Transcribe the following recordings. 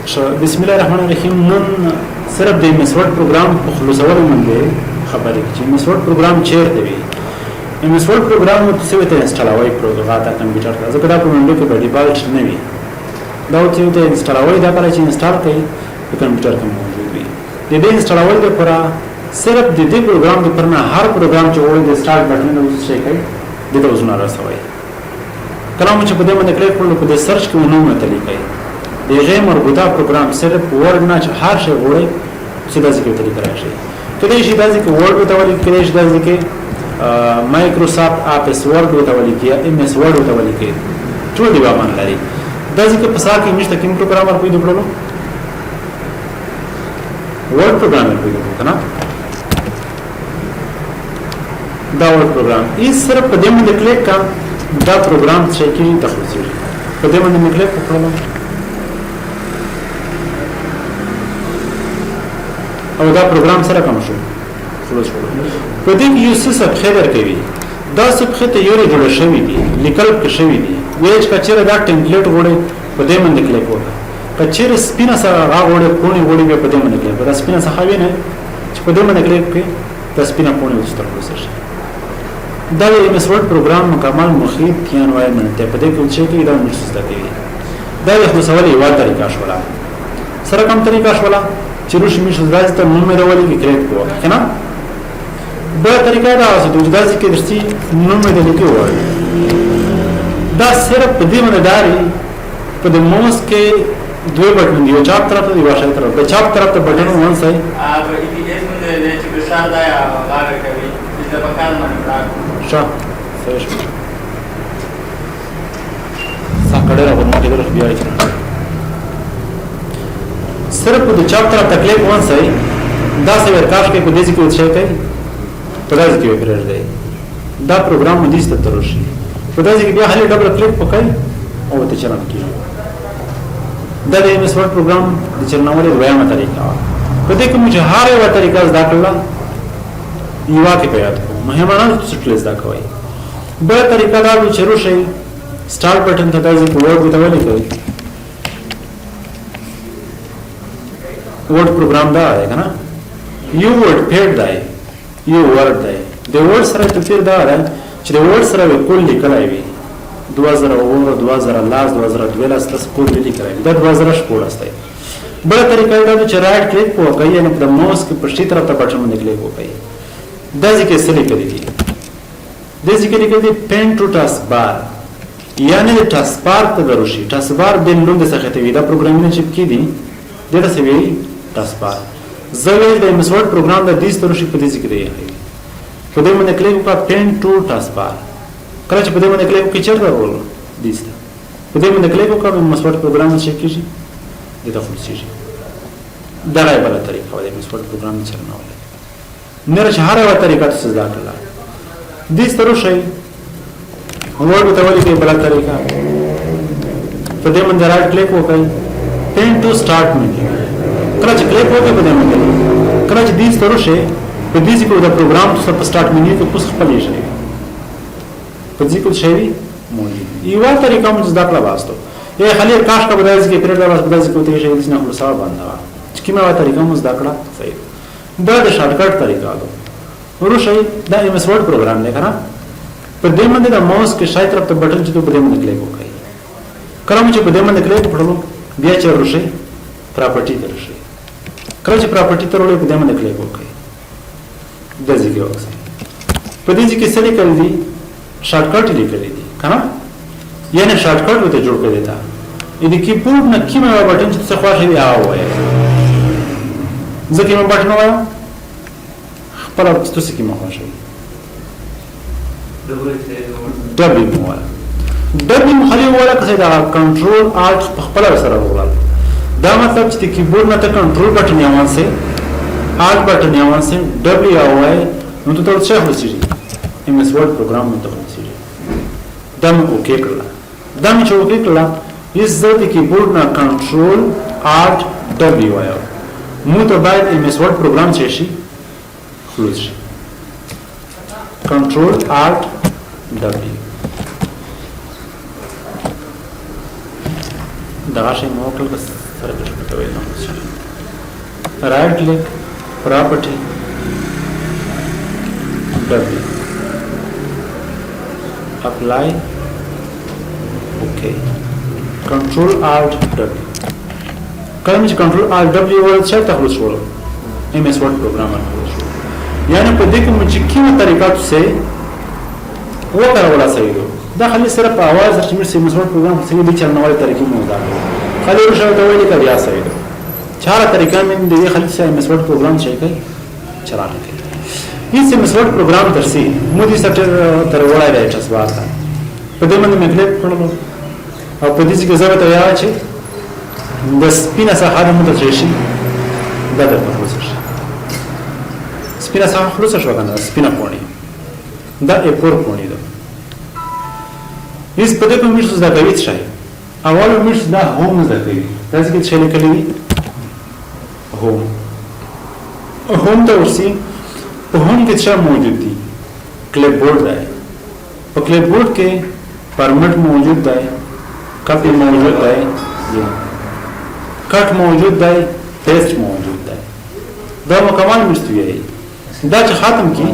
بسم الله الرحمن الرحیم نن صرف د مسورد پروګرام په خلاصولو باندې خبرې چې مسورد پروګرام چیرته وي مسورد پروګرام څه ته انسټالوي پروګرام تا کمپیوټر ته ځکه دا په منډه کې په ډیفالت نه وي دا ته انسټالوي دا کله چې انسټال کړئ په کمپیوټر کې موجود وي د دې انسټالول لپاره صرف د دې پروګرام د پرنا هر پروګرام چې وړي د سٹارټ بٹن نو څه کوي د ته وزن راځوي کلام چې په دې باندې کلیک کړو په دې سرچ کې نومه طریقې د غیر مربوطه پروګرام صرف ورډ نه چې هر شی وړي سیده ځکه طریقه راشي کله چې دا ځکه ورډ وتاولي کله چې دا ځکه مایکروسافټ آفیس ورډ وتاولي کې ام اس ورډ وتاولي کې ټول دی باندې لري دا ځکه په ساکه نشته کوم پروګرامر پیدا کړو ورډ پروګرامر پیدا کړو کنه دا ورډ پروګرام یې صرف په دې باندې کلیک کا دا پروګرام چې کې تخصصي په دې باندې کلیک وکړم او دا پروګرام سره کوم شو خلاص شو په دې کې یو څه صفحه درکوي دا صفحه ته یو جوړ شوی دی لیکل کې شوی دی ویج کچره دا ټمپلیټ وړي په دې باندې کلیک وکړه کچره سپینه سره راغوړي کونی وړي په دې باندې کلیک دا سپینه څه خوي نه چې په دې باندې کلیک کې دا سپینه کونی وستر کوسه دا د MS Word پروګرام مکمل مخیب کیان وای منته په دې کې چې دا مرسته کوي دا یو خصوصي یو طریقه شولا سره کوم طریقه شولا چې روش میش راځي ته نوم مې راولي کې کریټ کوه کنه دا طریقه دا اوسه د ځای کې درسي نوم مې لیکي وای دا صرف په دې باندې داري په د موس کې دوه بٹن دی چاپ طرف ته دی واشه طرف په چاپ طرف ته بٹن ون سي هغه دې اسمه چې بشار دا غار کوي د بکار باندې شا سرش ساکړه راوړم چې درس بیا یې صرف د چاپ طرف تکلیف ون سي دا څه ورکاش کې په دې کې څه کوي په دې کې وپرر دی دا پروګرام مې دې ترشي په دې کې بیا هلي ډبل کلیک وکړئ او ته چلن کیږي دا د MS Word پروګرام د چلنولو دویمه طریقه په دې کې موږ هر یو طریقه زده کړل یو کې پیدا کوو مهمانانو څه ټلیس دا کوي بل طریقه دا چې روشي سٹارټ بٹن ته دایي په ورډ وتاولې کوي ورډ پروګرام دا دی کنه یو ورډ پیډ دی یو ورډ دی د ورډ سره تفسیر دا دی چې د ورډ سره کول لیکلای وي 2000 2000 لاس 2012 تاسو کول لیکلای دا 2000 شپږ دی بل طریقه دا چې رائټ کلیک وکړئ یعنی په ماوس کې په شي طرف ته بٹن باندې کلیک وکړئ دا ځکه سلی کړی دی د ځکه لیکل پین ټو ټاسک بار یعنی د ټاسک بار ته دروشي ټاسک بار د لوند څخه ته وی دا پروګرامینګ چې کې دی دغه څه وی ټاسک بار زوی د MS Word پروګرام د دې ستوري په دې ذکر دی په دې باندې کلیک وکړه پین ټو ټاسک بار کله چې په دې باندې کلیک وکړئ چیرته ورول دیسته په دې باندې کلیک وکړه MS Word پروګرام چې کېږي دغه فلسفي دا راي بل طریقه د MS Word پروګرام چلنول نره هر یو طریقه څه زده کړل دې ستوري شي ورډ ته ولې په بل طریقه په دې باندې رائټ کلیک وکړئ پین ټو سٹارټ منیو کله چې کلیک وکړئ په دې باندې کله چې دې ستوري شي په دې ځکه دا پروګرام څه په سٹارټ منیو کې پوس خپل شي په دې کې شي موجود یو طریقه موږ زده کړل واسطه یې خالي کاش کا بدایز کې پرېږه واس بدایز کې ته شي د نه خلاصا باندې کیمه طریقه موږ زده کړل صحیح دا د شارټکټ طریقه ده ورشي دا MS Word پروګرام دی کنه په دې باندې د ماوس کې شای طرف ته بٹن چې په دې باندې کلیک وکړئ کله چې په دې باندې کلیک وکړو بیا چې ورشي پراپرټي ته ورشي کله چې پراپرټي ته ورولې په دې باندې کلیک وکړئ د ځکه وکړئ په دې کې څه لیکل دي شارټکټ لیکل دي کنه یعنی شارټکټ وته جوړ کړی دا دې کیبورډ نه کیمه بٹن چې څه خوښ دی وایي ځکه مې بټن وایو خپل تاسو کې مخه شي ډبل مولا ډبل مخالي ولا کسه دا کنټرول الټ خپل سره وړل دا مطلب چې کیبورډ نه ته کنټرول بٹن یوان سي الټ بٹن یوان سي ډبل یا وای نو ته څه هوسي MS Word پروګرام ته هوسي دا مې اوکې کړل دا مې چې اوکې کړل یز د کیبورډ نه کنټرول الټ ډبل وایو مو ته باید MS Word پروګرام چې شي خلاص شي کنټرول الټ ډبل دا شی مو کړل سره کوي نو رائټ کلیک property W apply okay control alt W کله چې control alt W ول څه تخلص شو MS Word پروګرامر شو یعنی په دې کې چې کومه طریقه څه وکړه صحیح دا خالي صرف आवाज چې موږ MS Word پروګرام صحیح دي چلنوالي طریقې مو دا خالي ورشاو ته ویل کړی یا صحیح چاره طریقه من دې خالي MS Word پروګرام شي کوي چلانا کوي هیڅ MS Word پروګرام درسي مودي سټر تر وړای دی تاسو واته په دې باندې مې کلیک کړل او په دې کې ضرورت یا چې د سپینه څخه د مدته شي دا د خلاص شي سپینه څخه خلاص شو کنه سپینه پونی دا اپور پونی ده هیڅ په دې کې مې څه دا کوي شي اول مې دا هوم زده کوي تاسو کې څه لیکلي هوم هوم ته ورسي په هوم کې څه موجود دي کلیپ بورډ دی په کلیپ بورډ کې فارمټ موجود دی کاپی موجود دی کټ موجود دی پیسټ موجود دی دا مکمل مستوي دا چې ختم کی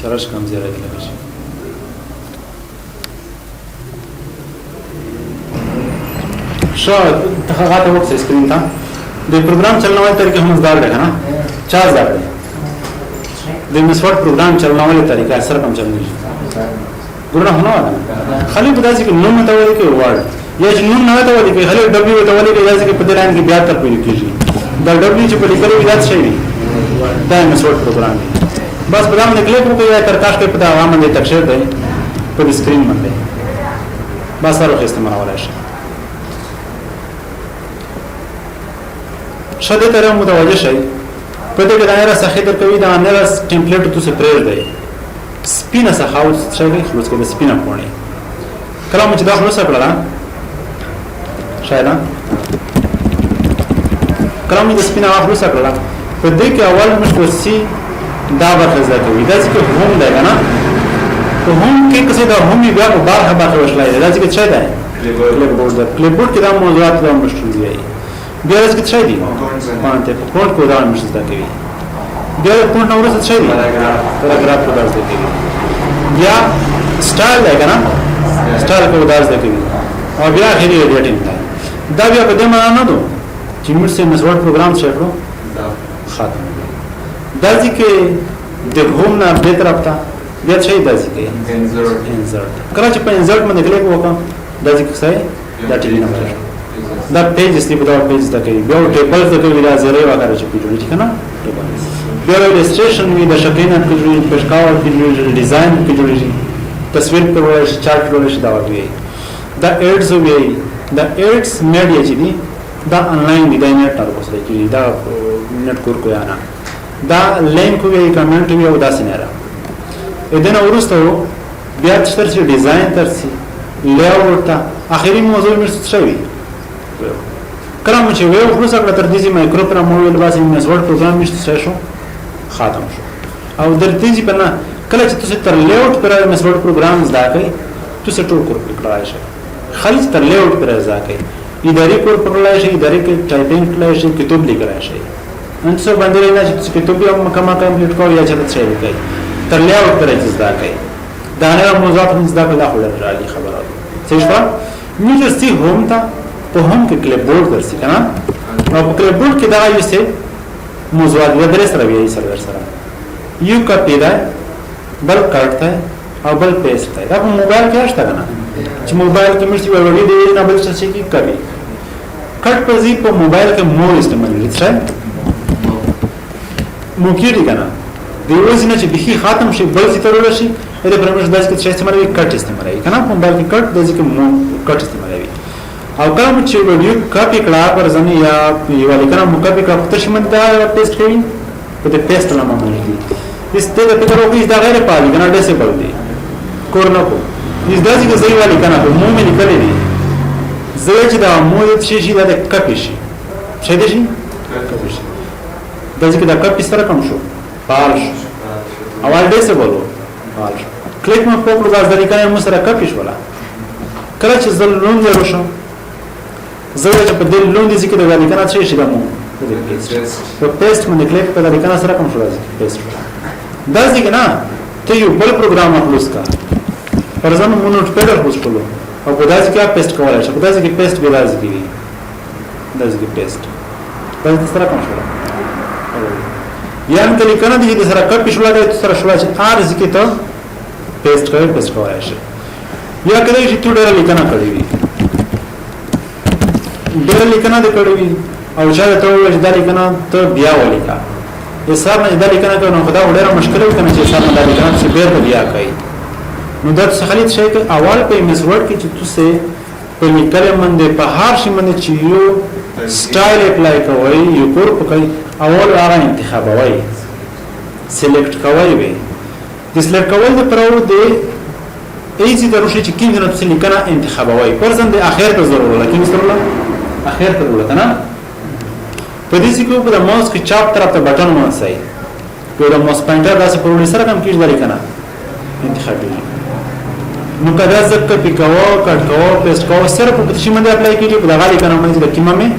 چرش کم زیاده دی لګشي شاید تخغاته وقت سکرین تا د پروګرام چلنوالي طریقه هم زده ده کنه چا زده ده د MS Word پروګرام چلنوالي طریقه سره کوم چلنوي ګورنه هنو ده خالي په داسې کې نوم ته وایي کې ورډ یا چې نوم نه ته وایي کې خالي W ته وایي کې داسې کې په دې لاین کې بیا تر پیل کیږي دا W چې په لیکلو یاد شي دا MS Word پروګرام دی بس په دامن کلیک وکړئ یا تر تاسو په دا عامه دې تکشر دی په سکرین باندې بس سره استعمال ولا شي شاده تر متوجه شي په دې کې دایره څخه در کوي دا نه ټمپلیټ تو سپریډ دی سپینه څخه او څه دی خلاص کې سپینه پونی کله چې دا خلاص کړل شاید کله چې سپینه خلاص کړل په دې کې اول مشکل سي دا برخه زده کوي دا چې هوم دی کنه ته هوم کې څه دا هومي بیا په بار برخه وشلای دا چې څه دی کلیپ بورډ کې دا موضوعات دا مشکل دی بیا څه څه دی پانته په کوډ کو دا مشکل زده کوي بیا په کوډ نو څه څه دی پاراګراف کو دا زده کوي بیا سټایل دی کنه سټایل کو دا زده کوي او بیا هري ایډیټینګ دا بیا په دې معنی نه دو چې موږ سه مسوړ پروګرام شکړو ختم دا ځکه د هوم نه به طرف ته بیا څه دی ځکه انسرټ کله چې په انسرټ باندې کلیک وکړم دا ځکه څه دا ټیلی نمبر دا پیج دی په دا پیج دا کوي بیا ټیبل ته کوي دا زری وغیرہ چې پیجوړي چې کنه بیا رجسټریشن وی د شکلینه پیجوړي پښکاوټ پیجوړي ډیزاین پیجوړي تصویر پر وای شي چارت ولې شي دا وایي دا ایډز وی دا ایډز میډیا چې دی دا انلاین دی دا نت تر اوسه کې دا نت کور کو یا نه دا لینک وی کمنټ وی او دا سيناره اذن ورسته بیا چې ډیزاین ترسي لیاوټ اخري موضوع مې شوی کلام چې ویو خو څنګه تر دې مایکرو پر موبایل باندې MS Word پروګرام نشته شو ختم شو او درته چې پنه کله چې تاسو تر لیاوټ پر MS Word پروګرام زده کړئ تاسو ټول کور کړئ شي خالص تر لیاوټ پر زده کړئ اداري کور پر لای شي اداري کې ټایپینګ کړئ شي کتاب لیکل شي ان څه باندې نه چې کتاب یې مکمل کمپلیټ کوی یا چې څه وکړي تر لیاوټ پر زده کړئ دا نه موضوعات هم زده کړئ خو لري خبره څه شو موږ سي هوم ته په هم کې کلیپ بورډ درسي کنه او په کلیپ بورډ کې دا یو څه موضوعات د درس سره وی سرور سره یو کاپی ده بل کټ ده او بل پیسټ ده دا په موبایل کې شته کنه چې موبایل کې مشتي وړي دی نه بل څه کې کوي کټ په زی په موبایل کې مو استعمال لري مو کېږي کنه دی وځنه چې به ختم شي بل څه ترول شي دا پرمش داس کې څه استعمالوي کټ استعمالوي کنه په موبایل کې کټ د ځکه مو کټ استعمالوي او کوم چې ویډیو کاپی کړه پر ځنی یا یو لیکنه مو کاپی کړه تر شمن دا پیسټ کوي په دې پیسټ نه مونږ دي اس ته په تر اوګه دا غیر پالي کنه ډیسیبل دي کورنه کو اس دا چې زوی والی کنه په مو مې لیکلې دي زوی چې دا مو دې شي دا کاپی شي څه دي شي کاپی شي دا چې دا کاپی سره کوم شو پال اول ډیسیبل پال کلیک مو په کړه دا ځریکه مو سره کاپی شو ولا کله چې زل لوند وروشم زه چې په دل لوند دي کې د لیکنه څه شي دمو په پیسټ باندې کلیک په لیکنه سره کوم شو راځي پیسټ دا ځکه نه ته یو بل پروګرام خپلوس کا پر ځم مونږ نوټ پیډر خپلو او په داسې کې پیسټ کولای شي په داسې کې پیسټ به راځي دی داسې کې پیسټ دا سره کوم شو یان کلی کنه دي سره کټ شو راځي سره شو راځي ار ځکه ته پیسټ کولای شي یا کله چې ته ډېر لیکنه کړې وي ډېر لیکنه دې کړې وي او چې ته وایې دا لیکنه ته بیا ولیکا حساب نه دا لیکنه کوي نو خدا ډېر مشکل وي کنه چې حساب نه دا لیکنه چې بیا بیا کوي نو دا څه خلیت شي چې اول په مسورډ کې چې تاسو په لیکل باندې په هر شي باندې چې یو سټایل اپلای کوي یو کور کوي اول هغه انتخابوي سلیکټ کوي وي د سلیکټ کول د پرو دی ایزی دروشي چې کیند نه څه لیکنه انتخابوي پرځن د اخر ته ضرورت لکه مثلا اخر ته ضرورت نه په دې کې په ماوس کې چاپ طرف ته بٹن ومنځي په د ماوس پوینټر داسې پرول سره کوم کیږي لیکنه انتخابي نو کدا زکه پکاو کټ کاو پیسټ کاو سره په څه باندې اپلای کیږي په دغه لیکنه باندې د کیمه مې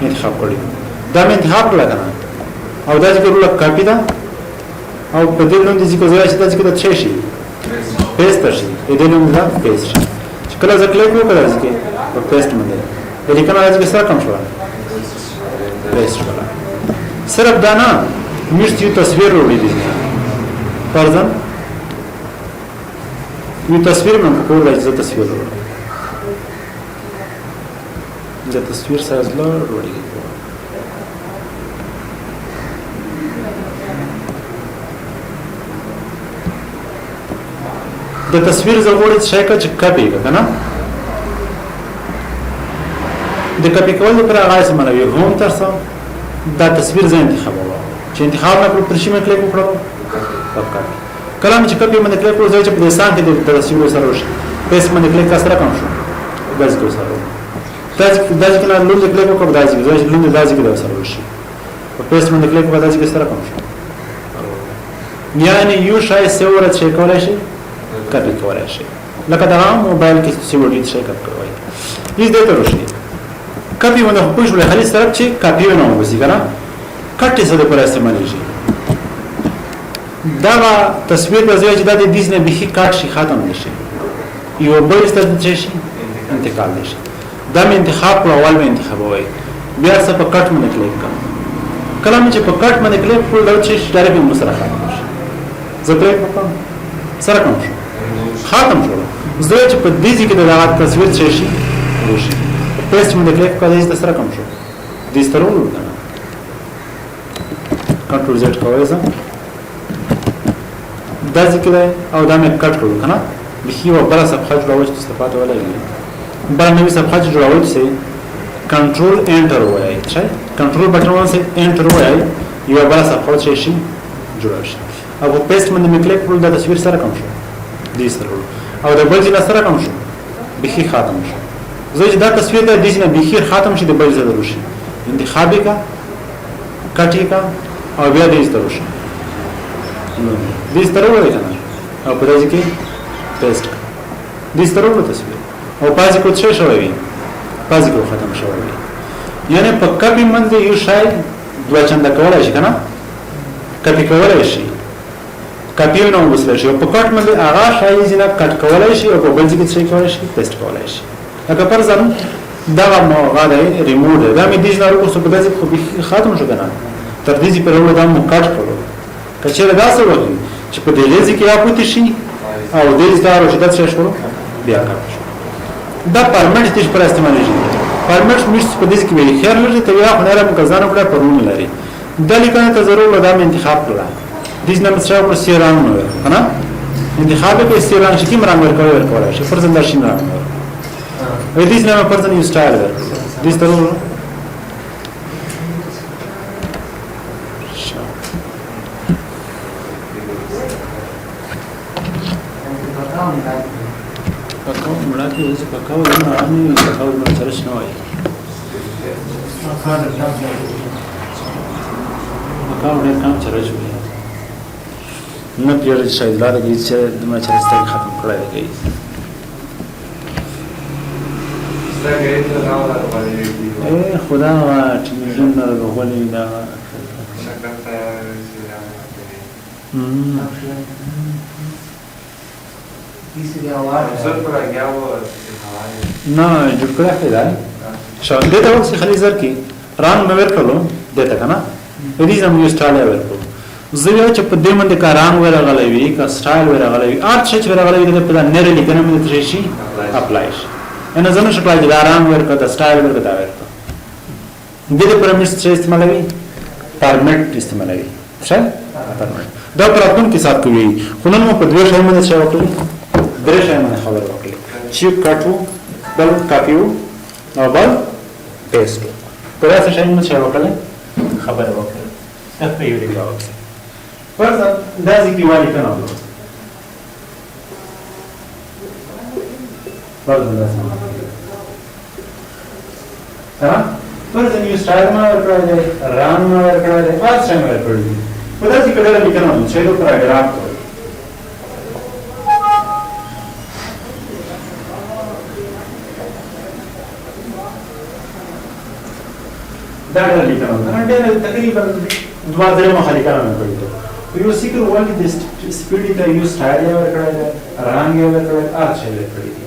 انتخاب کړی دا مې انتخاب کړل کنه او دا چې ورول کاپی دا او په دې نوم دي چې کوزای شي چې دا څه شي پیسټ شي دې نوم دا پیسټ شي چې کله ځکه کلیک وکړل چې په پیسټ باندې دې لیکنه راځي سره کوم شو پیسټ ولا صرف دا نه مشت یو تصویر وړي دي فرضاً یو تصویر من په کور راځي تصویر وړي د تصویر سایز لوړ وړي د تصویر زغوړی شي چې کاپی کنه د کاپی کول پر هغه سمونه وي هم ترسه دا تصویر ځین انتخابوه چې انتخاب نه کړو پرشي مې کلیک وکړو پکا کلام چې کاپی باندې کلیک وکړو چې په انسان کې د تصویر سره وشي پیس باندې کلیک سره کوم شو بس کو سره داځ کله لوند کلیک وکړو داځ لوند داځ کې سره وشي په پیس باندې کلیک وکړو داځ کې سره کوم شو یعنی یو شای سیوره چې کولای شي کاپی کولای شي لکه دا موبایل کې څه وړي څه کوي دې دې ته وشي کاپی ونه په شوله خالي سره چې کاپی ونه وسی کنه کټه څه د پر استعمال شي دا تصویر د ځای چې د دې نه به کټ شي ختم نشي یو بل ست شي انتقال نشي دا مې انتخاب کړو اول مې انتخابوي بیا څه په کټ باندې کلیک کړم کله چې په کټ باندې کلیک کړل دا چې ډایرکټ موږ سره ختم شي زه کلیک وکړم سره کوم شو ختم شو زه چې په دې کې د هغه تصویر څه شي وشي پیسټ باندې کلیک کړئ د سره کوم شو دې سترو کنه کنټرول زد کوی زه دا ذکر او دا مې کټ کړو کنه به یو بل صفحه جوړول چې استفاده ولري بل نوې صفحه جوړول چې کنټرول انټر وایي چې کنټرول بټن وانسه انټر وایي یو بل صفحه چې شي جوړ شي او په پیسټ باندې مې کلیک کړل دا تصویر سره کوم شو دې سره او د بل ځای سره کوم شو به ختم شو زه چې دا تصویر د دې نه به ختم شي د بل ځای وروشي انتخابي کا کټی کا او بیا دې سره وروشي دې سره وایي کنه او په دې کې پیسټ دې سره وایي تصویر او پازي کو څه شوی پازي کو ختم شوی یعنی په کاپی باندې یو شای دوه چنده کولای شي کنه کاپی کولای شي کاپی نو وسره شي په کټ باندې هغه شای زینا کټ کولای شي او په بل ځای کې څه کولای شي پیسټ کولای شي لکه پر ځان دا مو غاړه ریموټ دا مې دې نه ورکو څه په دې خو ختم شو کنه تر دې پر ورو دا مو کټ کړو کچېره دا څه وایي چې په دې لږ کې اپوت شي او دې زدارو چې دا څه شو بیا کټ شو دا پرمنټ تیش پر استعمال شي پرمنټ مش په دې کې ویل خیر لري ته یا خنره مکزانه کړه پرونه لري دا لیکنه ته ضرور دا مې انتخاب کړه دې نه مڅ پر سیران نو کنه انتخاب کې سیران شي کوم رنگ ورکول شي پر څنګه شي نه دې نه پر څنګه یو سټایل دې ضرور پکاو مړه کې اوس پکاو نه رامي پکاو نه چرش نه وای پکاو نه کام چرش وای نه پیری شاید لاره کې چې د ما چرستای ختم کړای دی خدا ټلویزیون نه غوړې دا نه جوړ کړه پیدا شو دې ته اوس خالي زر کې ران مې ورکړو دته کنه دې زموږ یو سټایل ورکړو زه یو چې په دې باندې کا ران ورغلې وی کا سټایل ورغلې وی ارت چې ورغلې وی په نه لري کنه مې ترې شي اپلای شي انا زنه شکل دا ران ورکړه دا سټایل ورکړه دا ورکړه دې پرمیټ څه استعمالوي پرمیټ استعمالوي څه پرمیټ دا پراتون کې سات کوي خو نن مو په دوه شای باندې څه وکړي درې شای باندې خبر وکړي چې کټو بل کاپیو نو بل پیسټ پر اساس شای باندې څه وکړي خبر وکړي تاسو یې لري راوځي فرض دا ځکه والی کنه فرض دا څنګه فرض یو سټایل ما ورکړل ران ما ورکړل فاست ټایم ورکړل په داسې کډه لیکنه چې یو پاراګراف دا لیکنه دا تقریبا دوه درې مخه لیکنه کړې یو سیکر ولې د سپیډ ته یو سټایل ورکړل ران یې ورکړل ارچ یې ورکړل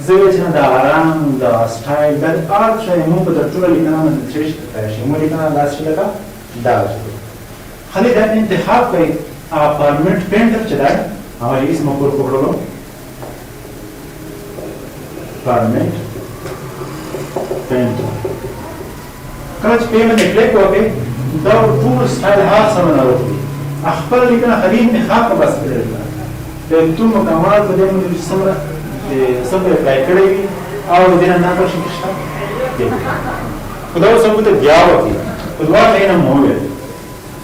زه چې دا آرام دا سټایل دا ارت شي مو په ټول لیکنه باندې چې شي مو لیکنه لاس شي لګا دا خالي دا انتخاب کوي اپارټمنټ پینټر چې دا هغه یې اسمه کور پکړو اپارټمنټ پینټر کله چې پیمنټ کلیک وکړي دا ټول سټایل هغه سم نه وروي خپل لیکنه خالي انتخاب بس کړل ته ټول مکمل په دې باندې سمره سب اپلای کړی وي او دې نه ناکړ شي خدا اوس موږ ته بیا وکړي په دوا نه مو وي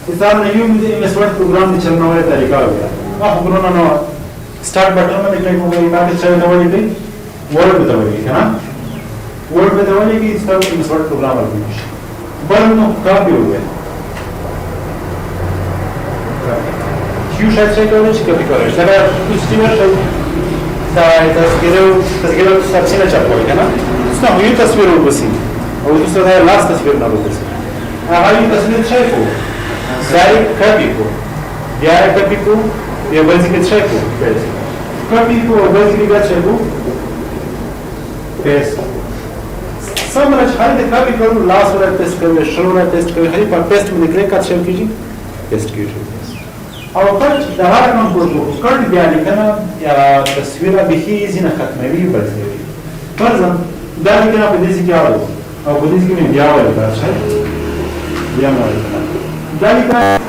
انسان نه یو دې انویسټمنټ پروګرام دې چلنه وړه طریقہ وي هغه ګورنه نو سٹارټ بٹن باندې کلیک وکړئ باندې څه نه وړي دې ورډ به وړي کنه ورډ به وړي کې ستاسو انویسټمنټ پروګرام ورکړي بل نو کاپی وي یو شاید څه کوي چې کاپی کوي دا استعمال شي دا تصویر سرچینه چاپوي کنه څنګه یو تصویر وبسي او دوسرا دا لاس تصویر نه وبسي هغه یو تصویر څه کو ځای کاپی کو بیا کاپی کو بیا بل څه څه کو کاپی کو بل څه بیا څه کو پیسټ سمره چې هغه کاپی کړو لاس ولا پیسټ کوي شروع پیسټ کوي هغه په پیسټ باندې کلیک کړئ کیږي پیسټ کیږي او کټ د هر کوم ګورو کټ بیا لیکنه یا تصویر به هیڅ نه ختموي بلځي فرضاً دا لیکنه په دې کې راو او په دې کې مې بیا وایي دا څه بیا مې دا لیکنه